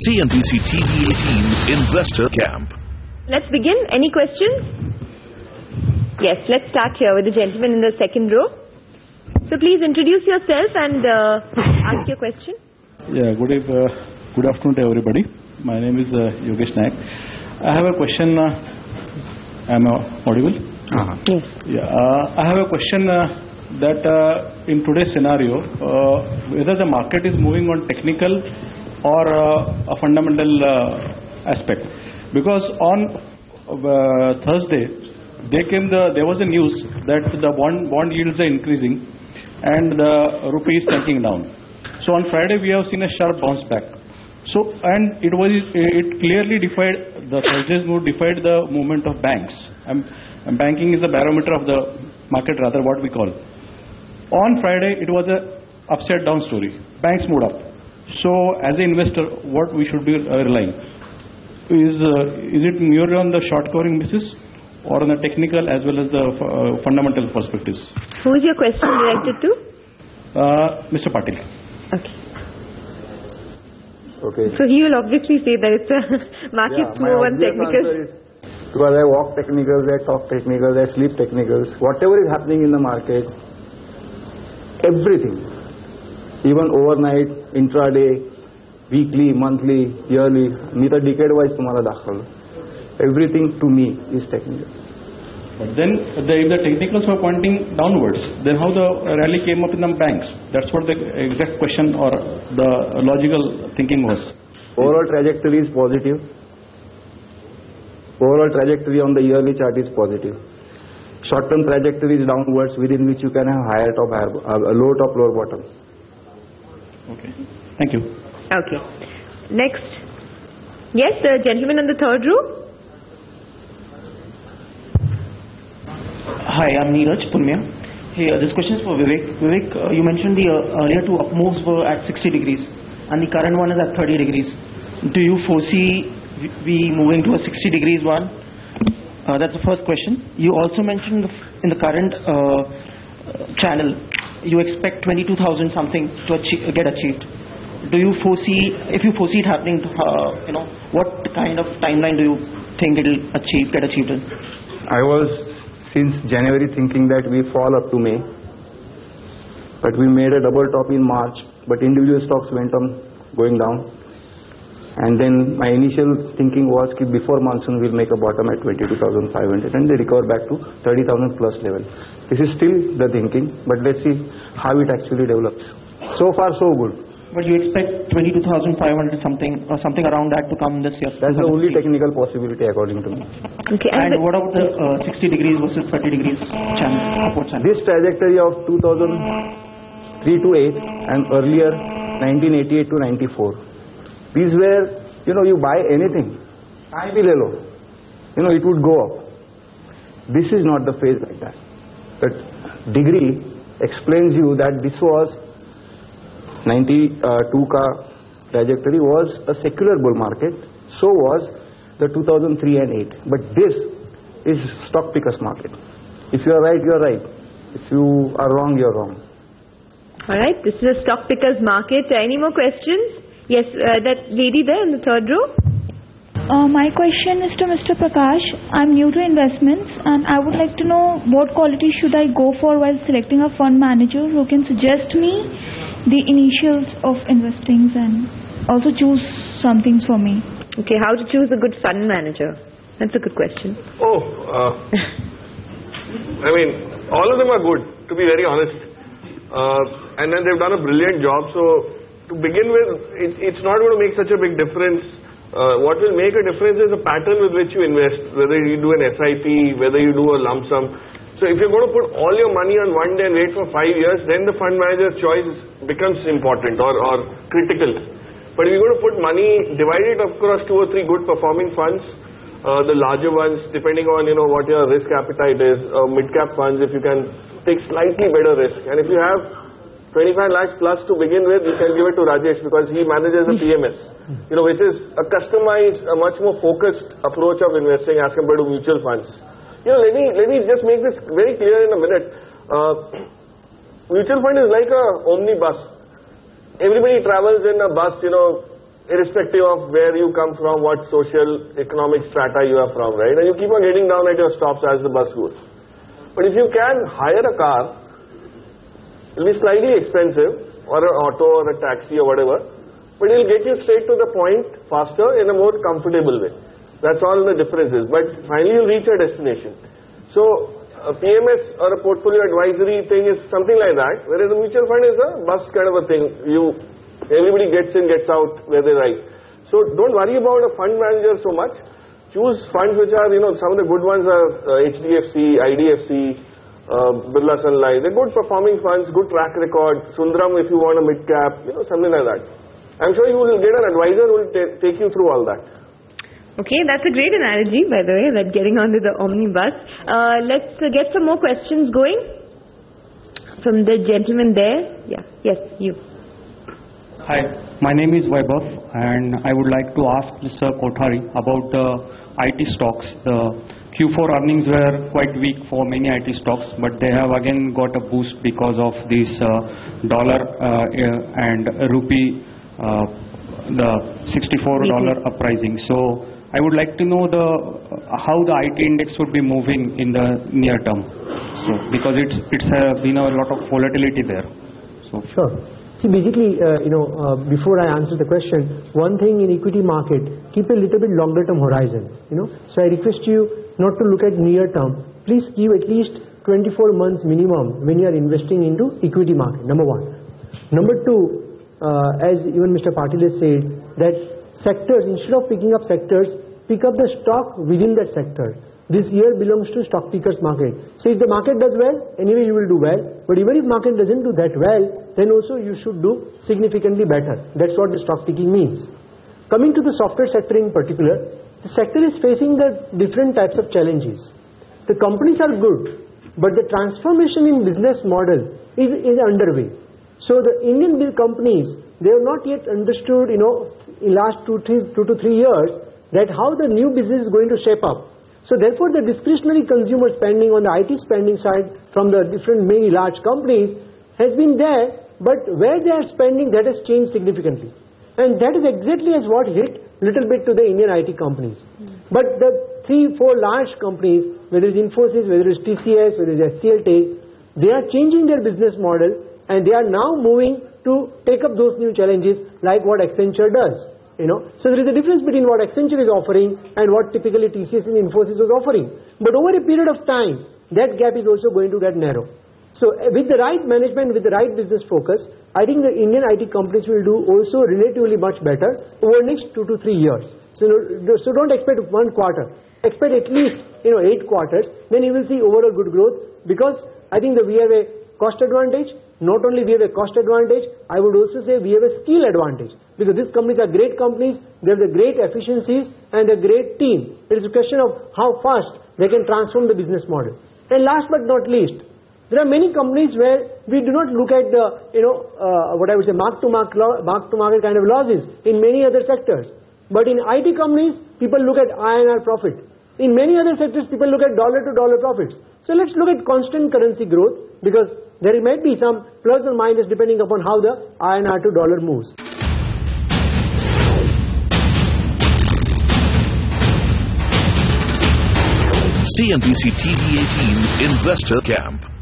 CNBC TV 18 Investor Camp. Let's begin. Any questions? Yes, let's start here with the gentleman in the second row. So please introduce yourself and ask your question. Yeah, good afternoon to everybody. My name is Yogesh Naik. I have a question. Am I audible? Yes. Yeah, I have a question that in today's scenario, whether the market is moving on technical or a fundamental aspect. Because on Thursday, there was a news that the bond yields are increasing and the rupee is tanking down. So on Friday we have seen a sharp bounce back. So and it clearly defied the Thursday's move defied the movement of banks. And banking is the barometer of the market, rather what we call. On Friday it was a upside down story. Banks moved up. So as an investor, what we should be relying? Is it merely on the short covering basis or on the technical as well as the fundamental perspectives? Who is your question directed to? Mr. Patil. Okay. So he will obviously say that it's a market move on technicals. Because I walk technicals, I talk technicals, I sleep technicals. Whatever is happening in the market, everything, even overnight, intraday, weekly, monthly, yearly, neither decade wise tomorrow dakhal. Everything to me is technical. But then if the technicals were pointing downwards, then how the rally came up in the banks? That's what the exact question or the logical thinking was. Overall trajectory is positive. Overall trajectory on the yearly chart is positive. Short-term trajectory is downwards, within which you can have higher top, low top, lower bottom. Okay. Thank you. Okay. Next. Yes, the gentleman on the third row. Hi, I'm Neeraj, Pune. Hey, this question is for Vivek. Vivek, you mentioned the earlier two up moves were at 60 degrees and the current one is at 30 degrees. Do you foresee we moving to a 60 degrees one? That's the first question. You also mentioned in the current channel, you expect 22,000 something to get achieved. Do you foresee, if you foresee it happening, what kind of timeline do you think it will get achieved in? I was since January thinking that we fall up to May, but we made a double top in March, but individual stocks went on going down. And then my initial thinking was that before monsoon we'll make a bottom at 22,500 and they recover back to 30,000 plus level. This is still the thinking, but let's see how it actually develops. So far so good. But you expect 22,500 something or something around that to come this year? That's the only technical possibility according to me. Okay. And what about the 60 degrees versus 30 degrees channel? This trajectory of 2003 to 8 and earlier 1988 to 94. These were, you buy anything, it would go up. This is not the phase like that. But degree explains you that this was 92 ka trajectory was a secular bull market. So was the 2003 and 8. But this is stock pickers market. If you are right, you are right. If you are wrong, you are wrong. All right. This is a stock pickers market. Any more questions? Yes, that lady there in the third row. My question is to Mr. Prakash. I'm new to investments and I would like to know what quality should I go for while selecting a fund manager who can suggest me the initials of investings and also choose some things for me. Okay, how to choose a good fund manager? That's a good question. All of them are good, to be very honest. And then they've done a brilliant job. So to begin with, it's not going to make such a big difference. What will make a difference is the pattern with which you invest, whether you do an SIP, whether you do a lump sum. So if you're going to put all your money on one day and wait for 5 years, then the fund manager's choice becomes important or critical. But if you're going to put money, divide it across 2 or 3 good performing funds, the larger ones, depending on what your risk appetite is, mid-cap funds, if you can take slightly better risk. And if you have 25 lakhs plus to begin with, you can give it to Rajesh because he manages a PMS, which is a customized, a much more focused approach of investing as compared to mutual funds. Let me just make this very clear in a minute. Mutual fund is like a omnibus. Everybody travels in a bus, irrespective of where you come from, what social, economic strata you are from, right? And you keep on getting down at your stops as the bus goes. But if you can hire a car, it will be slightly expensive, or an auto or a taxi or whatever, but it will get you straight to the point faster in a more comfortable way. That's all the difference is. But finally you'll reach your destination. So a PMS or a portfolio advisory thing is something like that, whereas a mutual fund is a bus kind of a thing. Everybody gets in, gets out where they like. So don't worry about a fund manager so much. Choose funds which are, some of the good ones are HDFC, IDFC, Birla Sun Life. They're good performing funds, good track record. Sundaram if you want a mid cap, something like that. I'm sure you will get an advisor who will take you through all that. Okay, that's a great analogy, by the way, that getting onto the omnibus. Let's get some more questions going from the gentleman there. Yeah, yes, you. Hi, my name is Vaibhav, and I would like to ask Mr. Kothari about the IT stocks. The Q4 earnings were quite weak for many IT stocks, but they have again got a boost because of this dollar and rupee, the $64 uprising. So I would like to know how the IT index would be moving in the near term. So because it's been a lot of volatility there. So sure. See, basically, before I answer the question, one thing in equity market, keep a little bit longer term horizon, So I request you not to look at near term. Please give at least 24 months minimum when you are investing into equity market, number one. Number two, as even Mr. Patil has said, that sectors, instead of picking up sectors, pick up the stock within that sector. This year belongs to stock pickers market. So if the market does well, anyway you will do well. But even if market doesn't do that well, then also you should do significantly better. That's what the stock picking means. Coming to the software sector in particular, the sector is facing the different types of challenges. The companies are good, but the transformation in business model is underway. So the Indian companies, they have not yet understood, in last 2 to 3 years, that how the new business is going to shape up. So therefore the discretionary consumer spending on the IT spending side from the different many large companies has been there, but where they are spending, that has changed significantly. And that is exactly as what hit little bit to the Indian IT companies. But the 3-4 large companies, whether it's Infosys, whether it's TCS, whether it's HCL, they are changing their business model and they are now moving to take up those new challenges like what Accenture does. So there is a difference between what Accenture is offering and what typically TCS and Infosys was offering. But over a period of time, that gap is also going to get narrow. So with the right management, with the right business focus, I think the Indian IT companies will do also relatively much better over the next 2 to 3 years. So don't expect 1 quarter. Expect at least 8 quarters. Then you will see overall good growth, because I think that we have a cost advantage. Not only we have a cost advantage, I would also say we have a skill advantage, because these companies are great companies, they have the great efficiencies and a great team. It is a question of how fast they can transform the business model. And last but not least, there are many companies where we do not look at the what I would say mark to market kind of losses in many other sectors. But in IT companies, people look at INR profit. In many other sectors, people look at dollar to dollar profits. So let's look at constant currency growth, because there might be some plus or minus depending upon how the INR to dollar moves. CNBC TV 18 Investor Camp.